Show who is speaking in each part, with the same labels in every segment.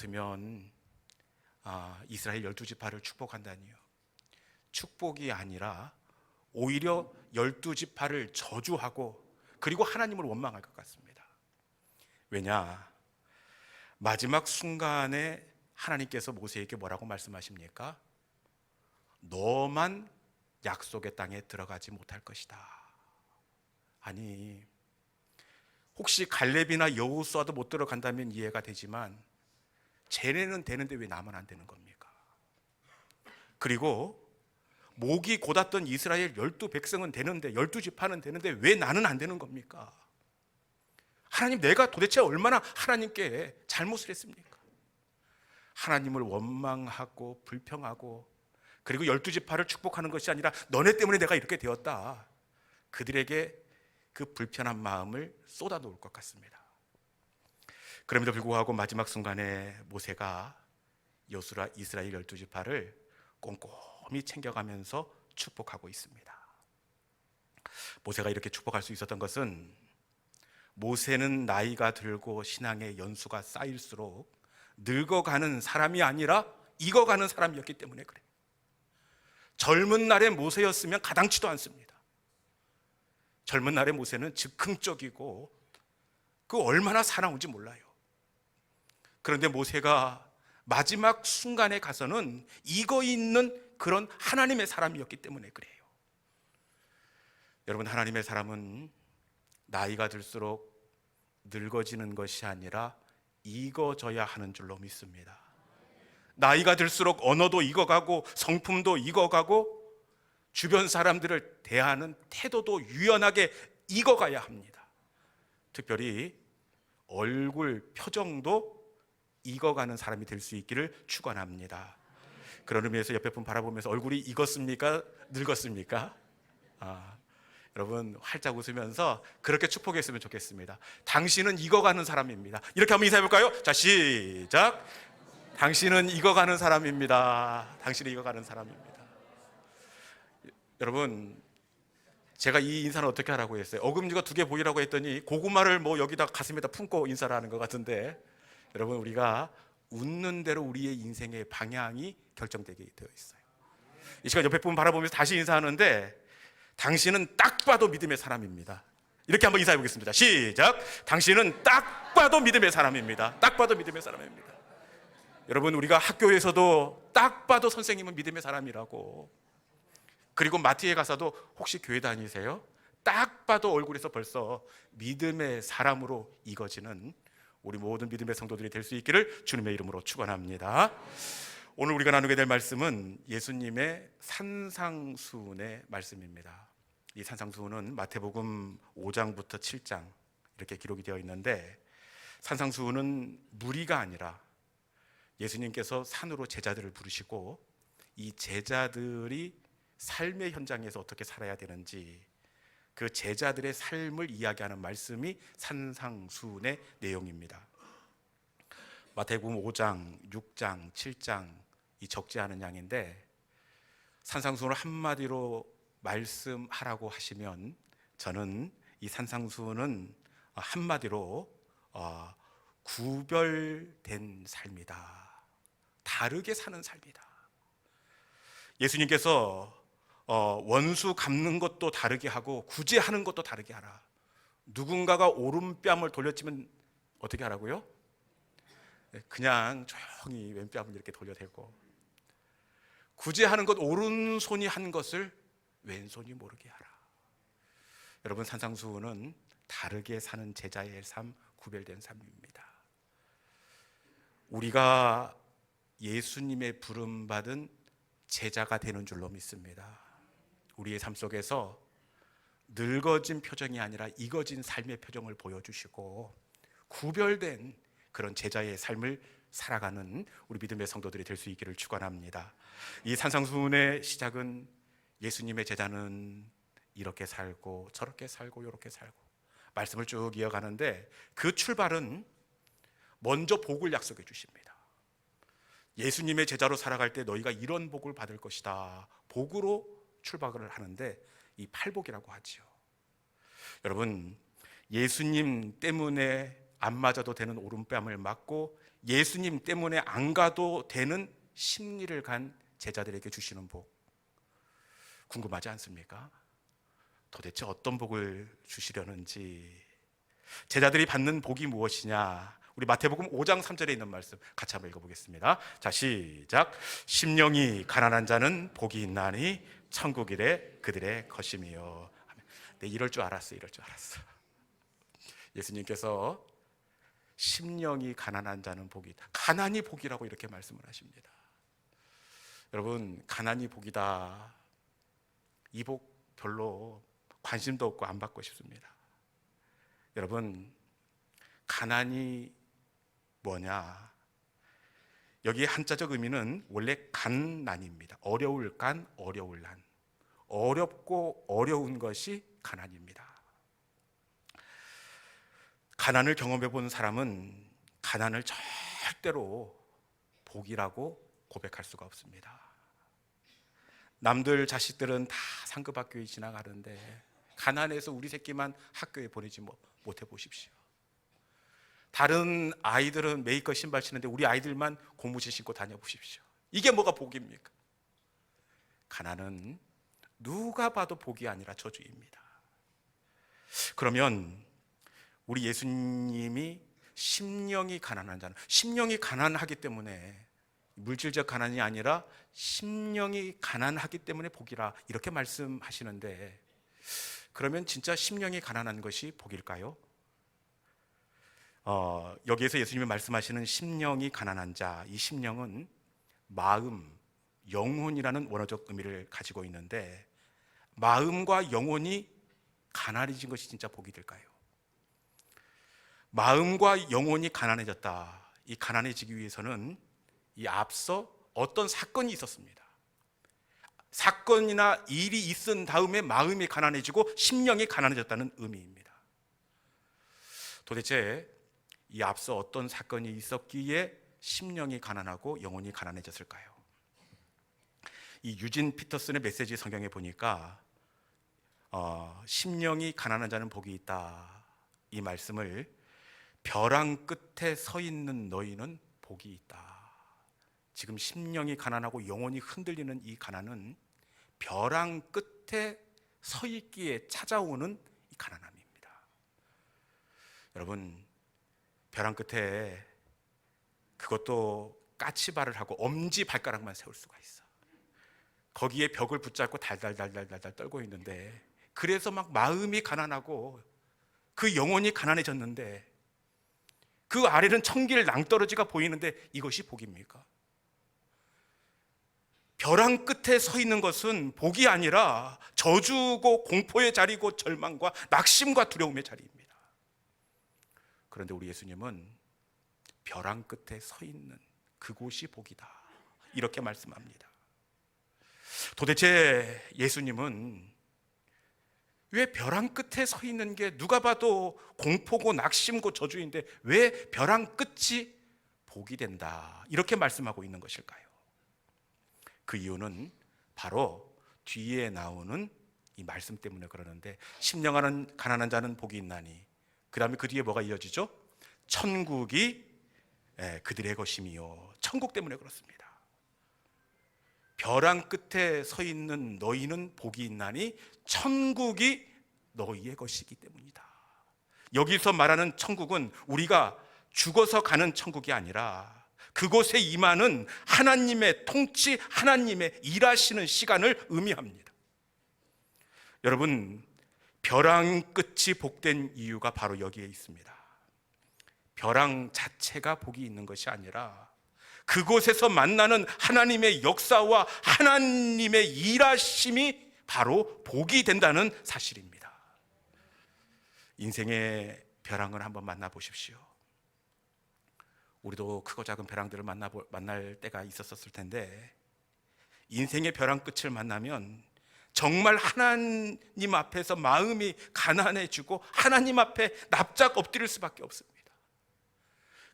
Speaker 1: 같으면 이스라엘 12지파를 축복한다니요. 축복이 아니라 오히려 12지파를 저주하고 그리고 하나님을 원망할 것 같습니다. 왜냐? 마지막 순간에 하나님께서 모세에게 뭐라고 말씀하십니까? 너만 약속의 땅에 들어가지 못할 것이다. 아니, 혹시 갈렙이나 여호수아도 못 들어간다면 이해가 되지만 쟤네는 되는데 왜 나만 안 되는 겁니까? 그리고 목이 곧았던 이스라엘 12백성은 되는데 12지파는 되는데 왜 나는 안 되는 겁니까? 하나님, 내가 도대체 얼마나 하나님께 잘못을 했습니까? 하나님을 원망하고 불평하고 그리고 12지파를 축복하는 것이 아니라 너네 때문에 내가 이렇게 되었다, 그들에게 그 불편한 마음을 쏟아 놓을 것 같습니다. 그럼에도 불구하고 마지막 순간에 모세가 이스라엘 12지파를 꼼꼼히 챙겨가면서 축복하고 있습니다. 모세가 이렇게 축복할 수 있었던 것은 모세는 나이가 들고 신앙의 연수가 쌓일수록 늙어가는 사람이 아니라 익어가는 사람이었기 때문에 그래요. 젊은 날의 모세였으면 가당치도 않습니다. 젊은 날의 모세는 즉흥적이고 그 얼마나 사나운지 몰라요. 그런데 모세가 마지막 순간에 가서는 익어 있는 그런 하나님의 사람이었기 때문에 그래요. 여러분, 하나님의 사람은 나이가 들수록 늙어지는 것이 아니라 익어져야 하는 줄로 믿습니다. 나이가 들수록 언어도 익어가고 성품도 익어가고 주변 사람들을 대하는 태도도 유연하게 익어가야 합니다. 특별히 얼굴 표정도 익어가는 사람이 될 수 있기를 축원합니다. 그런 의미에서 옆에 분 바라보면서 얼굴이 익었습니까? 늙었습니까? 여러분 활짝 웃으면서 그렇게 축복했으면 좋겠습니다. 당신은 익어가는 사람입니다. 이렇게 한번 인사해볼까요? 자, 시작. 당신은 익어가는 사람입니다. 당신은 익어가는 사람입니다. 여러분, 제가 이 인사는 어떻게 하라고 했어요? 어금니가 2개 보이라고 했더니 고구마를 뭐 여기다 가슴에다 품고 인사를 하는 것 같은데, 여러분, 우리가 웃는 대로 우리의 인생의 방향이 결정되게 되어 있어요. 이 시간 옆에 분 바라보면서 다시 인사하는데, 당신은 딱 봐도 믿음의 사람입니다. 이렇게 한번 인사해 보겠습니다. 시작. 당신은 딱 봐도 믿음의 사람입니다. 딱 봐도 믿음의 사람입니다. 여러분, 우리가 학교에서도 딱 봐도 선생님은 믿음의 사람이라고, 그리고 마트에 가서도 혹시 교회 다니세요? 딱 봐도 얼굴에서 벌써 믿음의 사람으로 익어지는 우리 모든 믿음의 성도들이 될 수 있기를 주님의 이름으로 축원합니다. 오늘 우리가 나누게 될 말씀은 예수님의 산상수훈의 말씀입니다. 이 산상수훈은 마태복음 5장부터 7장 이렇게 기록이 되어 있는데, 산상수훈은 무리가 아니라 예수님께서 산으로 제자들을 부르시고 이 제자들이 삶의 현장에서 어떻게 살아야 되는지 그 제자들의 삶을 이야기하는 말씀이 산상수훈의 내용입니다. 마태복음 5장, 6장, 7장 이 적지 않은 양인데, 산상수훈을 한마디로 말씀하라고 하시면 저는 이 산상수훈은 한마디로 구별된 삶이다, 다르게 사는 삶이다. 예수님께서 원수 갚는 것도 다르게 하고 구제하는 것도 다르게 하라. 누군가가 오른뺨을 돌려치면 어떻게 하라고요? 그냥 조용히 왼뺨을 이렇게 돌려대고, 구제하는 것, 오른손이 한 것을 왼손이 모르게 하라. 여러분, 산상수훈은 다르게 사는 제자의 삶, 구별된 삶입니다. 우리가 예수님의 부름받은 제자가 되는 줄로 믿습니다. 우리의 삶 속에서 늙어진 표정이 아니라 익어진 삶의 표정을 보여주시고 구별된 그런 제자의 삶을 살아가는 우리 믿음의 성도들이 될 수 있기를 축원합니다. 이 산상수훈의 시작은 예수님의 제자는 이렇게 살고 저렇게 살고 이렇게 살고 말씀을 쭉 이어가는데, 그 출발은 먼저 복을 약속해 주십니다. 예수님의 제자로 살아갈 때 너희가 이런 복을 받을 것이다, 복으로 출발을 하는데 이 팔복이라고 하지요. 여러분, 예수님 때문에 안 맞아도 되는 오른뺨을 맞고 예수님 때문에 안 가도 되는 심리를 간 제자들에게 주시는 복, 궁금하지 않습니까? 도대체 어떤 복을 주시려는지, 제자들이 받는 복이 무엇이냐? 우리 마태복음 5장 3절에 있는 말씀 같이 한번 읽어보겠습니다. 자, 시작. 심령이 가난한 자는 복이 있나니 천국이래 그들의 것임이요. 네, 이럴 줄 알았어. 예수님께서 심령이 가난한 자는 복이 있다, 가난이 복이라고 이렇게 말씀을 하십니다. 여러분, 가난이 복이다, 이 복 별로 관심도 없고 안 받고 싶습니다. 여러분, 가난이 뭐냐? 여기에 한자적 의미는 원래 간난입니다. 어려울 간, 어려울 난. 어렵고 어려운 것이 가난입니다. 가난을 경험해 본 사람은 가난을 절대로 복이라고 고백할 수가 없습니다. 남들 자식들은 다 상급 학교에 지나가는데 가난해서 우리 새끼만 학교에 보내지 못해 보십시오. 다른 아이들은 메이커 신발 신는데 우리 아이들만 고무신 신고 다녀보십시오. 이게 뭐가 복입니까? 가난은 누가 봐도 복이 아니라 저주입니다. 그러면 우리 예수님이 심령이 가난한 자는, 심령이 가난하기 때문에, 물질적 가난이 아니라 심령이 가난하기 때문에 복이라 이렇게 말씀하시는데, 그러면 진짜 심령이 가난한 것이 복일까요? 여기에서 예수님이 말씀하시는 심령이 가난한 자, 이 심령은 마음, 영혼이라는 원어적 의미를 가지고 있는데, 마음과 영혼이 가난해진 것이 진짜 복이 될까요? 마음과 영혼이 가난해졌다. 이 가난해지기 위해서는 이 앞서 어떤 사건이 있었습니다. 사건이나 일이 있은 다음에 마음이 가난해지고 심령이 가난해졌다는 의미입니다. 도대체 이 앞서 어떤 사건이 있었기에 심령이 가난하고 영혼이 가난해졌을까요? 이 유진 피터슨의 메시지 성경에 보니까 심령이 가난한 자는 복이 있다, 이 말씀을 벼랑 끝에 서 있는 너희는 복이 있다. 지금 심령이 가난하고 영혼이 흔들리는 이 가난은 벼랑 끝에 서 있기에 찾아오는 이 가난함입니다. 여러분, 벼랑 끝에 그것도 까치발을 하고 엄지 발가락만 세울 수가 있어. 거기에 벽을 붙잡고 달달달달달달 떨고 있는데, 그래서 막 마음이 가난하고 그 영혼이 가난해졌는데 그 아래는 천길 낭떠러지가 보이는데 이것이 복입니까? 벼랑 끝에 서 있는 것은 복이 아니라 저주고 공포의 자리고 절망과 낙심과 두려움의 자리입니다. 그런데 우리 예수님은 벼랑 끝에 서 있는 그곳이 복이다, 이렇게 말씀합니다. 도대체 예수님은 왜 벼랑 끝에 서 있는 게 누가 봐도 공포고 낙심고 저주인데 왜 벼랑 끝이 복이 된다, 이렇게 말씀하고 있는 것일까요? 그 이유는 바로 뒤에 나오는 이 말씀 때문에 그러는데, 심령하는 가난한 자는 복이 있나니, 그 다음에 그 뒤에 뭐가 이어지죠? 천국이 그들의 것임이요. 천국 때문에 그렇습니다. 벼랑 끝에 서 있는 너희는 복이 있나니 천국이 너희의 것이기 때문이다. 여기서 말하는 천국은 우리가 죽어서 가는 천국이 아니라 그곳에 임하는 하나님의 통치, 하나님의 일하시는 시간을 의미합니다. 여러분, 벼랑 끝이 복된 이유가 바로 여기에 있습니다. 벼랑 자체가 복이 있는 것이 아니라 그곳에서 만나는 하나님의 역사와 하나님의 일하심이 바로 복이 된다는 사실입니다. 인생의 벼랑을 한번 만나보십시오. 우리도 크고 작은 벼랑들을 만날 때가 있었을 텐데, 인생의 벼랑 끝을 만나면 정말 하나님 앞에서 마음이 가난해지고 하나님 앞에 납작 엎드릴 수밖에 없습니다.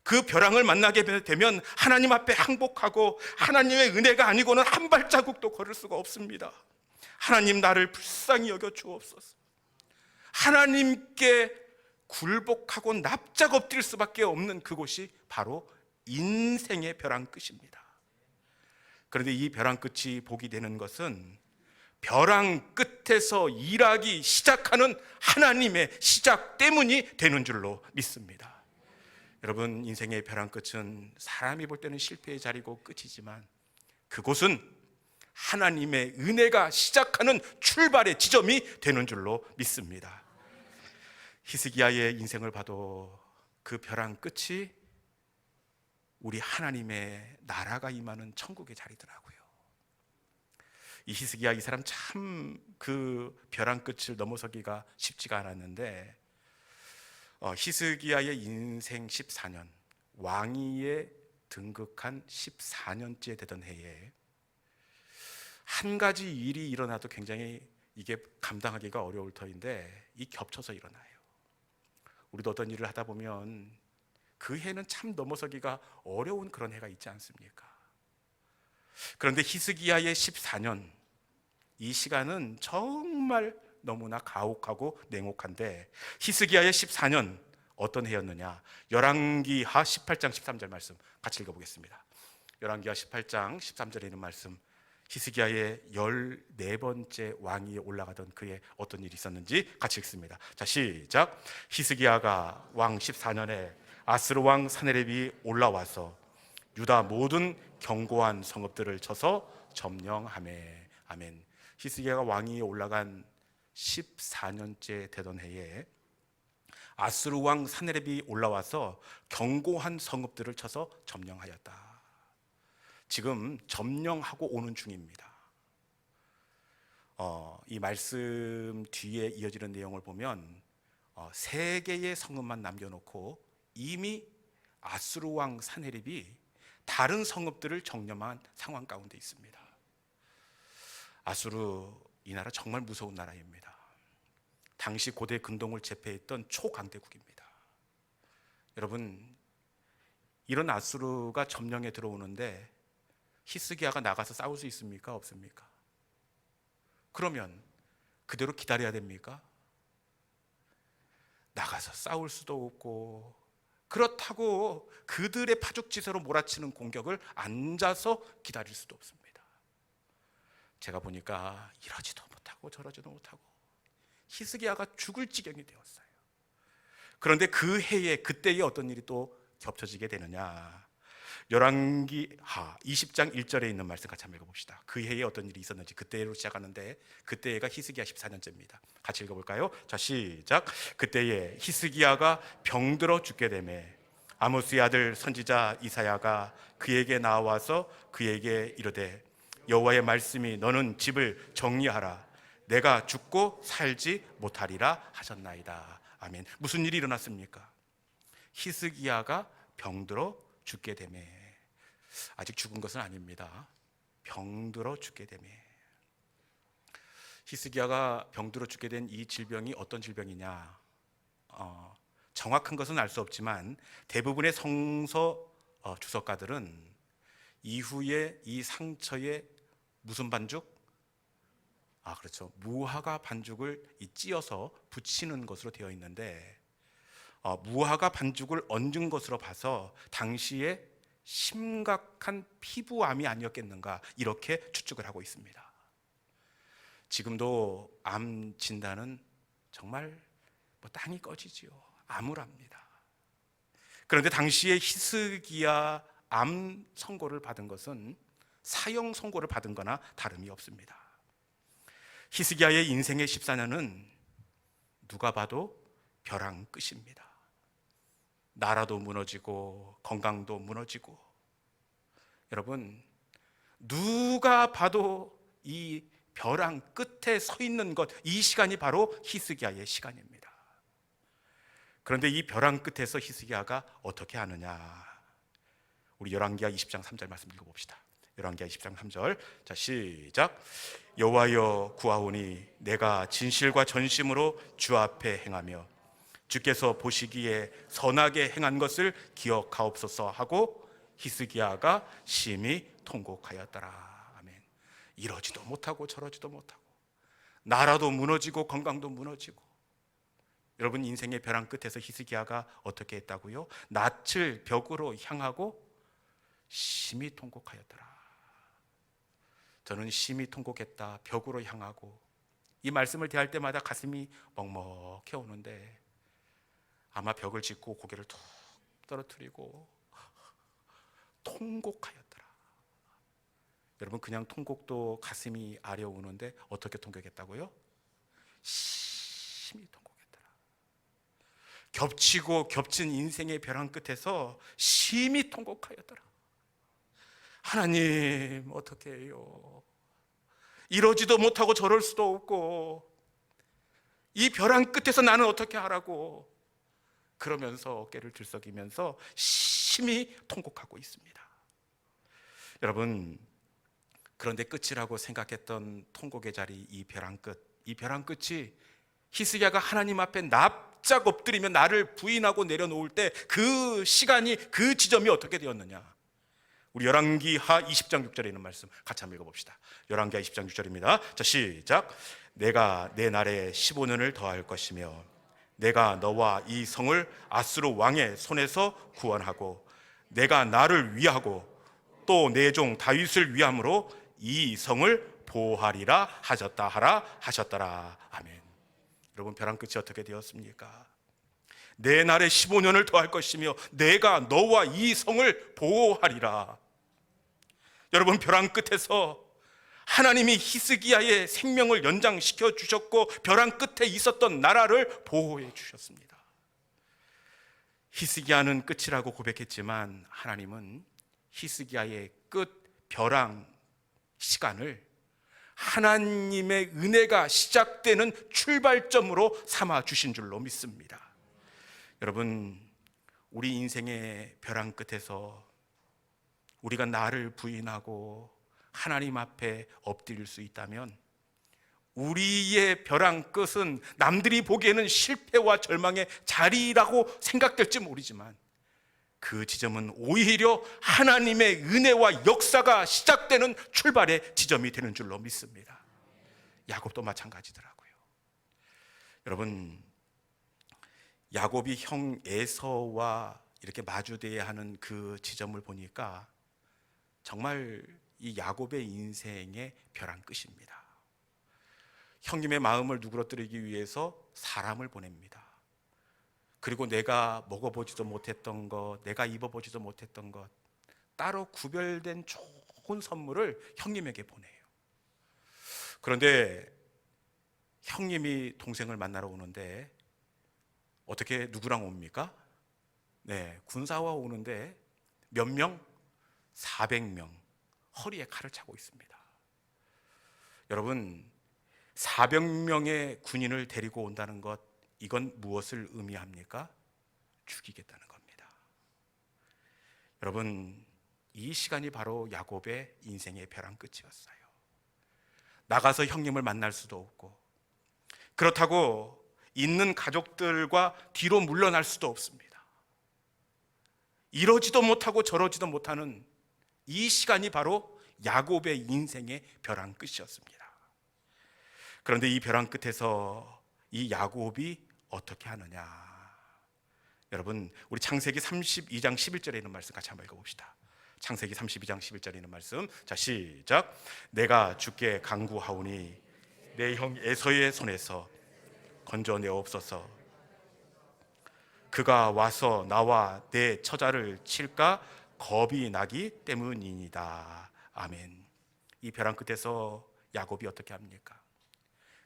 Speaker 1: 그 벼랑을 만나게 되면 하나님 앞에 항복하고 하나님의 은혜가 아니고는 한 발자국도 걸을 수가 없습니다. 하나님, 나를 불쌍히 여겨 주옵소서. 하나님께 굴복하고 납작 엎드릴 수밖에 없는 그곳이 바로 인생의 벼랑 끝입니다. 그런데 이 벼랑 끝이 복이 되는 것은 벼랑 끝에서 일하기 시작하는 하나님의 시작 때문이 되는 줄로 믿습니다. 여러분, 인생의 벼랑 끝은 사람이 볼 때는 실패의 자리고 끝이지만 그곳은 하나님의 은혜가 시작하는 출발의 지점이 되는 줄로 믿습니다. 히스기야의 인생을 봐도 그 벼랑 끝이 우리 하나님의 나라가 임하는 천국의 자리더라고요. 이 히스기야, 이 사람 참 그 벼랑 끝을 넘어서기가 쉽지가 않았는데 히스기야의 인생 14년, 왕위에 등극한 14년째 되던 해에 한 가지 일이 일어나도 굉장히 이게 감당하기가 어려울 터인데 이 겹쳐서 일어나요. 우리도 어떤 일을 하다 보면 그 해는 참 넘어서기가 어려운 그런 해가 있지 않습니까? 그런데 히스기야의 14년, 이 시간은 정말 너무나 가혹하고 냉혹한데 히스기야의 14년 어떤 해였느냐? 열왕기하 18장 13절 말씀 같이 읽어보겠습니다. 열왕기하 18장 13절에 있는 말씀, 히스기야의 14번째 왕위에 올라가던 그의 어떤 일이 있었는지 같이 읽습니다. 자, 시작. 히스기야가 왕 14년에 아스르 왕 사네립이 올라와서 유다 모든 견고한 성읍들을 쳐서 점령하매. 아멘. 히스기야가 왕위에 올라간 14년째 되던 해에 아스르 왕 사네립이 올라와서 견고한 성읍들을 쳐서 점령하였다. 지금 점령하고 오는 중입니다. 이 말씀 뒤에 이어지는 내용을 보면 3개의 성읍만 남겨놓고 이미 아스르 왕 사네립이 다른 성읍들을 점령한 상황 가운데 있습니다. 아수르, 이 나라 정말 무서운 나라입니다. 당시 고대 근동을 제패했던 초강대국입니다. 여러분, 이런 아수르가 점령에 들어오는데 히스기야가 나가서 싸울 수 있습니까? 없습니까? 그러면 그대로 기다려야 됩니까? 나가서 싸울 수도 없고, 그렇다고 그들의 파죽지세로 몰아치는 공격을 앉아서 기다릴 수도 없습니다. 제가 보니까 이러지도 못하고 저러지도 못하고 히스기야가 죽을 지경이 되었어요. 그런데 그 해에 그때에 어떤 일이 또 겹쳐지게 되느냐? 열왕기하 20장 1절에 있는 말씀 같이 한번 읽어봅시다. 그 해에 어떤 일이 있었는지, 그때로 시작하는데 그때가 히스기야 14년째입니다. 같이 읽어볼까요? 자, 시작. 그때에 히스기야가 병들어 죽게 되매 아모스의 아들 선지자 이사야가 그에게 나와서 그에게 이르되 여호와의 말씀이 너는 집을 정리하라. 내가 죽고 살지 못하리라 하셨나이다. 아멘. 무슨 일이 일어났습니까? 히스기야가 병들어 죽게 되매, 아직 죽은 것은 아닙니다. 병들어 죽게 되매, 히스기야가 병들어 죽게 된 이 질병이 어떤 질병이냐? 정확한 것은 알 수 없지만 대부분의 성서 주석가들은 이후에 이 상처에 무슨 반죽? 그렇죠. 무화과 반죽을 찧어서 붙이는 것으로 되어 있는데 무화과 반죽을 얹은 것으로 봐서 당시에 심각한 피부암이 아니었겠는가, 이렇게 추측을 하고 있습니다. 지금도 암 진단은 정말 땅이 꺼지지요. 암울합니다. 그런데 당시에 히스기야 암 선고를 받은 것은 사형 선고를 받은 거나 다름이 없습니다. 히스기야의 인생의 14년은 누가 봐도 벼랑 끝입니다. 나라도 무너지고 건강도 무너지고, 여러분, 누가 봐도 이 벼랑 끝에 서 있는 것, 이 시간이 바로 히스기야의 시간입니다. 그런데 이 벼랑 끝에서 히스기야가 어떻게 하느냐? 우리 열왕기하 20장 3절 말씀 읽어봅시다. 열왕기하 20장 3절. 자, 시작. 여호와여 구하오니 내가 진실과 전심으로 주 앞에 행하며 주께서 보시기에 선하게 행한 것을 기억하옵소서 하고 히스기야가 심히 통곡하였더라. 아멘. 이러지도 못하고 저러지도 못하고, 나라도 무너지고 건강도 무너지고. 여러분, 인생의 벼랑 끝에서 히스기야가 어떻게 했다고요? 낯을 벽으로 향하고 심히 통곡하였더라. 저는 심히 통곡했다. 벽으로 향하고 이 말씀을 대할 때마다 가슴이 먹먹해 오는데 아마 벽을 짚고 고개를 툭 떨어뜨리고 통곡하였더라. 여러분, 그냥 통곡도 가슴이 아려오는데 어떻게 통곡했다고요? 심히 통곡했더라. 겹치고 겹친 인생의 벼랑 끝에서 심히 통곡하였더라. 하나님, 어떻게 해요? 이러지도 못하고 저럴 수도 없고 이 벼랑 끝에서 나는 어떻게 하라고, 그러면서 어깨를 들썩이면서 심히 통곡하고 있습니다. 여러분, 그런데 끝이라고 생각했던 통곡의 자리, 이 벼랑 끝, 이 벼랑 끝이 히스기야가 하나님 앞에 납작 엎드리며 나를 부인하고 내려놓을 때 그 시간이, 그 지점이 어떻게 되었느냐. 우리 열왕기하 20장 6절에 있는 말씀 같이 한번 읽어봅시다. 열왕기하 20장 6절입니다. 자, 시작. 내가 내 날에 15년을 더할 것이며 내가 너와 이 성을 아수르 왕의 손에서 구원하고 내가 나를 위하고 또 내 종 다윗을 위함으로 이 성을 보호하리라 하셨다 하라 하셨더라. 아멘. 여러분, 벼랑 끝이 어떻게 되었습니까? 내 날에 15년을 더할 것이며 내가 너와 이 성을 보호하리라. 여러분, 벼랑 끝에서 하나님이 히스기야의 생명을 연장시켜 주셨고 벼랑 끝에 있었던 나라를 보호해 주셨습니다. 히스기야는 끝이라고 고백했지만 하나님은 히스기야의 끝 벼랑 시간을 하나님의 은혜가 시작되는 출발점으로 삼아 주신 줄로 믿습니다. 여러분, 우리 인생의 벼랑 끝에서 우리가 나를 부인하고 하나님 앞에 엎드릴 수 있다면 우리의 벼랑 끝은 남들이 보기에는 실패와 절망의 자리라고 생각될지 모르지만 그 지점은 오히려 하나님의 은혜와 역사가 시작되는 출발의 지점이 되는 줄로 믿습니다. 야곱도 마찬가지더라고요. 여러분, 야곱이 형 에서와 이렇게 마주대야 하는 그 지점을 보니까 정말 이 야곱의 인생의 벼랑 끝입니다. 형님의 마음을 누그러뜨리기 위해서 사람을 보냅니다. 그리고 내가 먹어보지도 못했던 것, 내가 입어보지도 못했던 것, 따로 구별된 좋은 선물을 형님에게 보내요. 그런데 형님이 동생을 만나러 오는데 어떻게 누구랑 옵니까? 네, 군사와 오는데 몇 명? 400명 허리에 칼을 차고 있습니다. 여러분, 400명의 군인을 데리고 온다는 것, 이건 무엇을 의미합니까? 죽이겠다는 겁니다. 여러분, 이 시간이 바로 야곱의 인생의 벼랑 끝이었어요. 나가서 형님을 만날 수도 없고 그렇다고 있는 가족들과 뒤로 물러날 수도 없습니다. 이러지도 못하고 저러지도 못하는 이 시간이 바로 야곱의 인생의 벼랑 끝이었습니다. 그런데 이 벼랑 끝에서 이 야곱이 어떻게 하느냐. 여러분, 우리 창세기 32장 11절에 있는 말씀 같이 한번 읽어봅시다. 창세기 32장 11절에 있는 말씀. 자, 시작. 내가 주께 간구하오니 내 형 에서의 손에서 건져내옵소서. 그가 와서 나와 내 처자를 칠까 겁이 나기 때문이니다. 아멘. 이 벼랑 끝에서 야곱이 어떻게 합니까?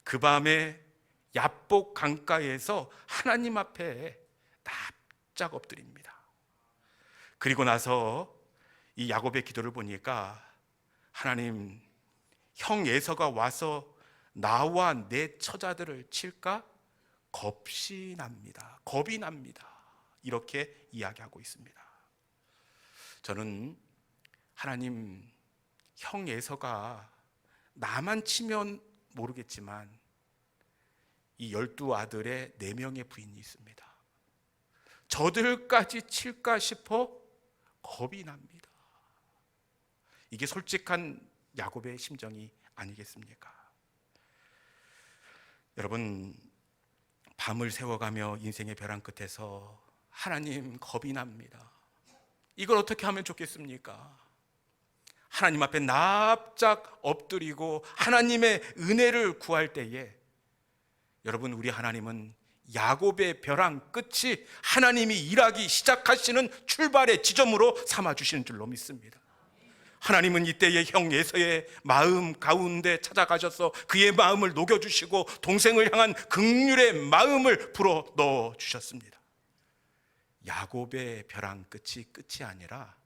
Speaker 1: 그 밤에 야복 강가에서 하나님 앞에 납작 엎드립니다. 그리고 나서 이 야곱의 기도를 보니까 하나님, 형 에서가 와서 나와 내 처자들을 칠까 겁이 납니다. 겁이 납니다. 이렇게 이야기하고 있습니다. 저는 하나님, 형 에서가 나만 치면 모르겠지만 이 12아들의 4명의 부인이 있습니다. 저들까지 칠까 싶어 겁이 납니다. 이게 솔직한 야곱의 심정이 아니겠습니까? 여러분, 밤을 새워가며 인생의 벼랑 끝에서 하나님, 겁이 납니다. 이걸 어떻게 하면 좋겠습니까? 하나님 앞에 납작 엎드리고 하나님의 은혜를 구할 때에, 여러분, 우리 하나님은 야곱의 벼랑 끝이 하나님이 일하기 시작하시는 출발의 지점으로 삼아주시는 줄로 믿습니다. 하나님은 이때의 형 에서의 마음 가운데 찾아가셔서 그의 마음을 녹여주시고 동생을 향한 긍휼의 마음을 불어 넣어주셨습니다. 야곱의 벼랑 끝이 아니라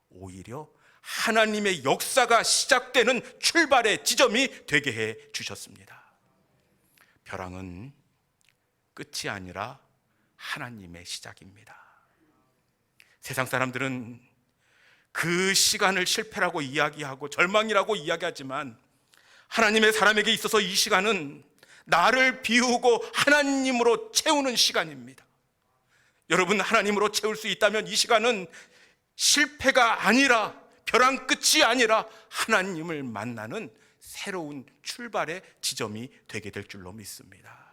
Speaker 1: 오히려 하나님의 역사가 시작되는 출발의 지점이 되게 해 주셨습니다. 벼랑은 끝이 아니라 하나님의 시작입니다. 세상 사람들은 그 시간을 실패라고 이야기하고 절망이라고 이야기하지만, 하나님의 사람에게 있어서 이 시간은 나를 비우고 하나님으로 채우는 시간입니다. 여러분, 하나님으로 채울 수 있다면 이 시간은 실패가 아니라, 벼랑 끝이 아니라 하나님을 만나는 새로운 출발의 지점이 되게 될 줄로 믿습니다.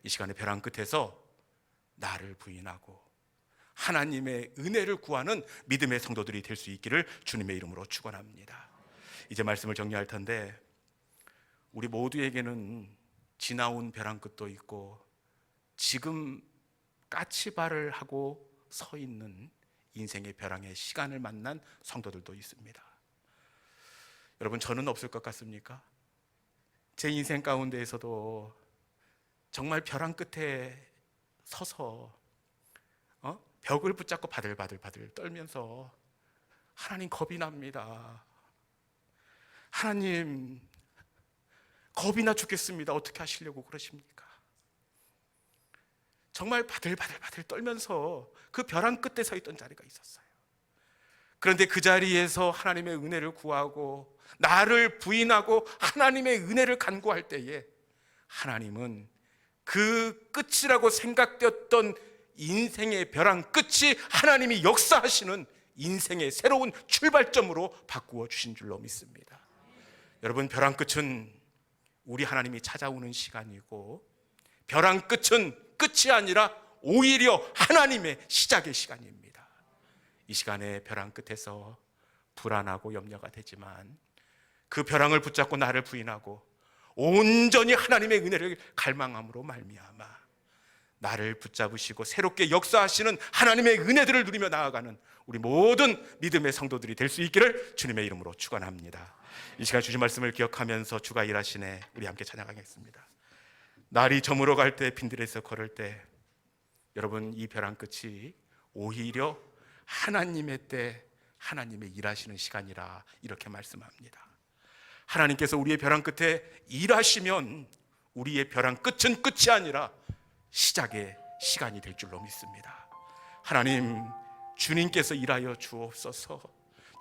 Speaker 1: 이 시간에 벼랑 끝에서 나를 부인하고 하나님의 은혜를 구하는 믿음의 성도들이 될 수 있기를 주님의 이름으로 축원합니다. 이제 말씀을 정리할 텐데, 우리 모두에게는 지나온 벼랑 끝도 있고 지금 까치발을 하고 서 있는 인생의 벼랑의 시간을 만난 성도들도 있습니다. 여러분, 저는 없을 것 같습니까? 제 인생 가운데에서도 정말 벼랑 끝에 서서 벽을 붙잡고 바들바들 떨면서 하나님, 겁이 납니다. 하나님, 겁이 나 죽겠습니다. 어떻게 하시려고 그러십니까? 정말 바들바들 떨면서 그 벼랑 끝에 서 있던 자리가 있었어요. 그런데 그 자리에서 하나님의 은혜를 구하고 나를 부인하고 하나님의 은혜를 간구할 때에, 하나님은 그 끝이라고 생각되었던 인생의 벼랑 끝이 하나님이 역사하시는 인생의 새로운 출발점으로 바꾸어 주신 줄로 믿습니다. 여러분, 벼랑 끝은 우리 하나님이 찾아오는 시간이고, 벼랑 끝은 끝이 아니라 오히려 하나님의 시작의 시간입니다. 이 시간에 벼랑 끝에서 불안하고 염려가 되지만, 그 벼랑을 붙잡고 나를 부인하고 온전히 하나님의 은혜를 갈망함으로 말미암아 나를 붙잡으시고 새롭게 역사하시는 하나님의 은혜들을 누리며 나아가는 우리 모든 믿음의 성도들이 될 수 있기를 주님의 이름으로 축원합니다. 이 시간 주신 말씀을 기억하면서 주가 일하시네, 우리 함께 찬양하겠습니다. 날이 저물어 갈 때, 빈들에서 걸을 때, 여러분, 이 벼랑 끝이 오히려 하나님의 때, 하나님의 일하시는 시간이라 이렇게 말씀합니다. 하나님께서 우리의 벼랑 끝에 일하시면 우리의 벼랑 끝은 끝이 아니라 시작의 시간이 될 줄로 믿습니다. 하나님, 주님께서 일하여 주옵소서.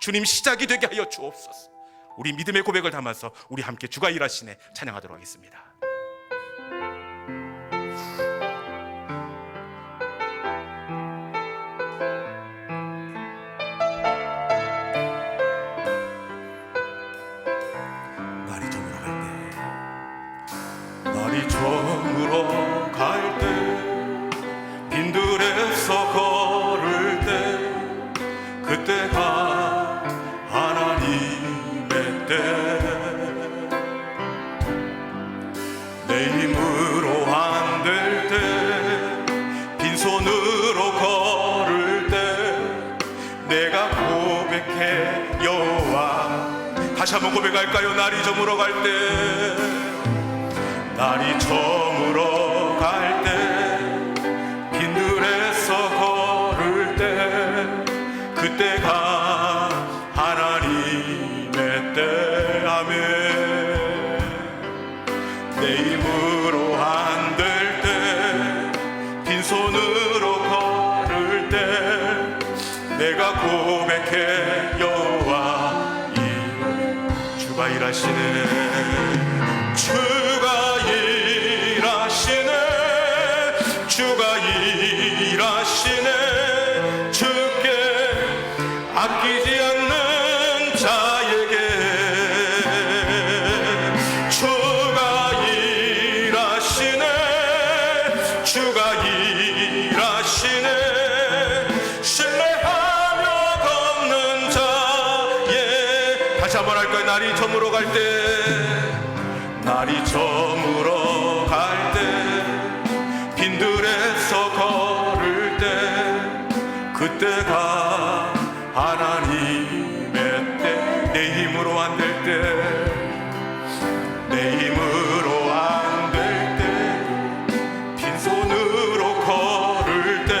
Speaker 1: 주님 시작이 되게 하여 주옵소서. 우리 믿음의 고백을 담아서 우리 함께 주가 일하시네 찬양하도록 하겠습니다.
Speaker 2: 날이 저물어 갈 때, 빈들에서 걸을 때, 그때가 하나님의 때. 내 힘으로 안 될 때, 빈손으로 걸을 때, 내가 고백해 여호와. 다시 한번 고백할까요? 날이 저물어 갈 때, 날이 저물어 갈 때, 빈들에서 걸을 때, 그때가 하나님의 때. 아멘. 내 힘으로 안 될 때, 빈손으로 걸을 때, 내가 고백해 여호와. 이 주가 일하시네, 주가 일하시네. 주께 아끼지 않는 자에게 주가 일하시네, 주가 일하시네. 신뢰하며 다시 한번 할까요? 날이 저물어 갈 때, 날이 저물어 갈 때, 빈들에서 걸을 때, 그때가 하나님의 때, 내 힘으로 안 될 때, 내 힘으로 안 될 때, 빈손으로 걸을 때,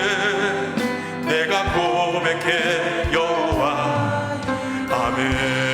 Speaker 2: 내가 고백해 여호와 아멘.